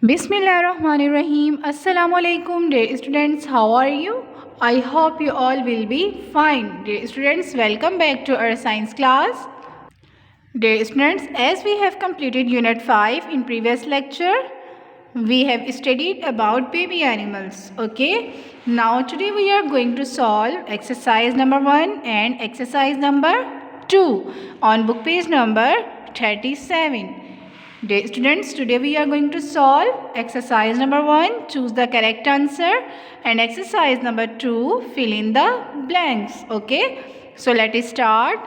Bismillahirrahmanirrahim. Assalamu alaikum, dear students. How are you? I hope you all will be fine. Dear students, welcome back to our science class. Dear students, as we have completed Unit 5 in previous lecture, we have studied about baby animals. Okay. Now today we are going to solve exercise number 1 and exercise number 2 on book page number 37. Dear students, today we are going to solve exercise number 1, choose the correct answer, and exercise number 2, fill in the blanks. Okay, so let us start.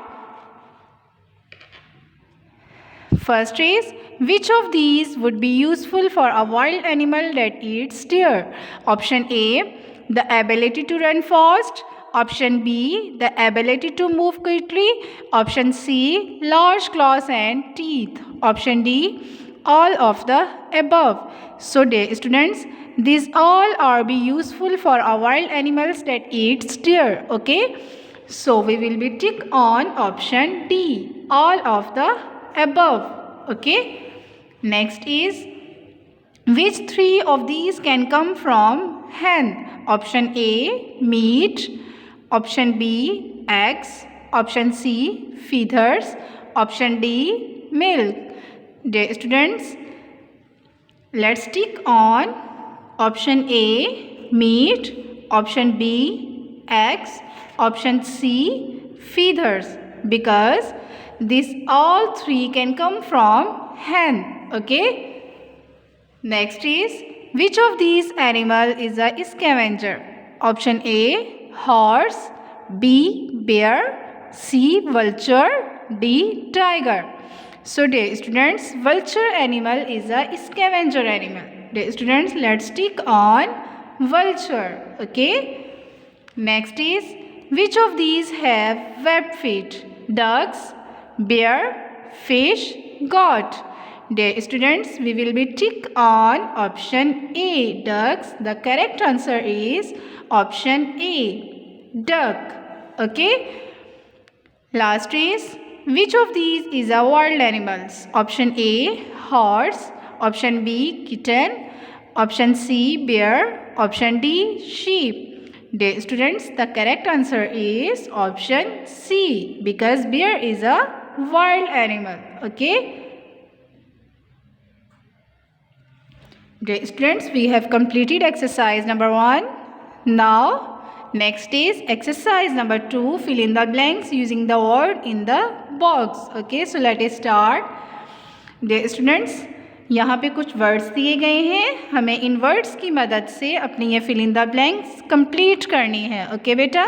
First is, which of these would be useful for a wild animal that eats deer? Option A, the ability to run fast. Option B, the ability to move quickly. Option C, large claws and teeth. Option D, all of the above. So dear students, these all are be useful for our wild animals that eats deer. Okay, so we will be tick on option D, all of the above. Okay, next is, which three of these can come from hen? Option A, meat. Option B, eggs. Option C, feathers. Option D, milk. Dear students, let's tick on option A, meat. Option B, eggs. Option C, feathers, because these all three can come from hen. Okay. Next is, which of these animal is a scavenger? Option A, horse. B, bear. C, vulture. D, tiger. So dear students, vulture animal is a scavenger animal. Dear students, let's tick on vulture. Okay. Next is, which of these have webbed feet? Ducks, bear, fish, goat. Dear students, we will be tick on option A, ducks. The correct answer is option A, duck. Okay. Last is, which of these is a wild animals? Option A, horse. Option B, kitten. Option C, bear. Option D, sheep. Dear students, the correct answer is option C, because bear is a wild animal. Okay. Dear students, we have completed exercise number 1. Now, next is exercise number 2. Fill in the blanks using the word in the box. Okay, so let us start. Dear students, यहाँ पे कुछ words दिए गए हैं, हमें इन words की मदद से अपनी ये fill in the blanks complete करनी है. ओके बेटा,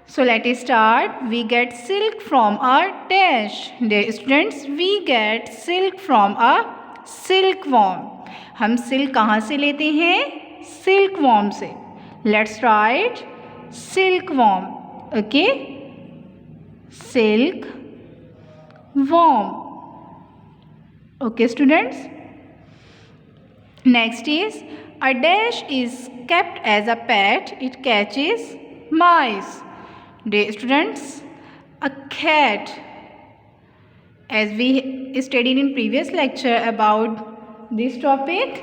so let us start. We get silk from a dash. Dear students, we get silk from a silk worm. हम सिल्क कहाँ से लेते हैं? सिल्क वॉर्म से. Let's write silk worm. Okay, silk worm. Okay students, next is, a dash is kept as a pet. It catches mice. Dear students, a cat, as we studied in previous lecture about this topic,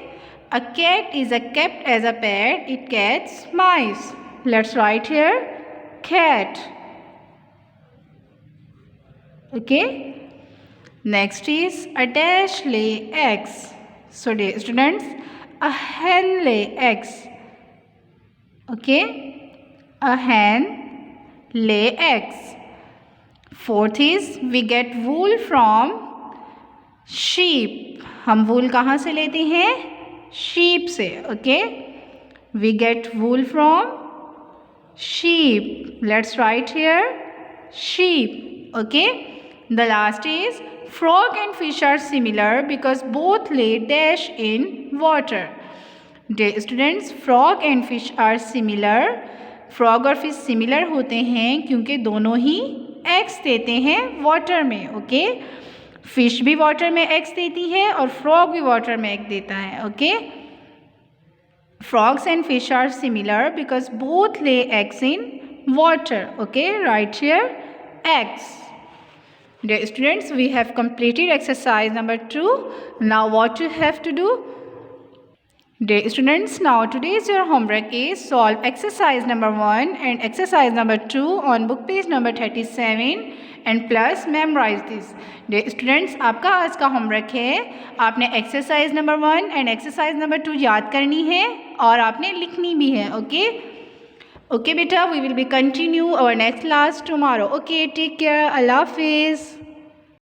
a cat is kept as a pet. It catches mice. Let's write here cat. Okay. Next is, a dash lay eggs. So dear students, a hen lay eggs. Okay, a hen lay eggs. Fourth is, we get wool from sheep. हम wool कहाँ से लेते हैं? sheep से. Okay, we get wool from sheep. Let's write here sheep. Okay. The last is, frog and fish are similar because both lay dash in water. Dear students, frog and fish are similar. frog और fish similar होते हैं क्योंकि दोनों ही eggs देते हैं water में. Okay, fish भी water में eggs देती है और frog भी water में egg देता है. Okay, frogs and fish are similar because both lay eggs in water. Okay, right here eggs. Dear students, we have completed exercise number 2. Now what you have to do? Dear students, now today's your homework is solve exercise number 1 and exercise number 2 on book page number 37 and plus memorize this. Dear students, आपका आज का homework है, आपने exercise number 1 and exercise number 2 याद करनी है और आपने लिखनी भी है. ओके ओके बेटा, we will be continue our next class tomorrow. Okay, take care, अल्लाह हाफिज़.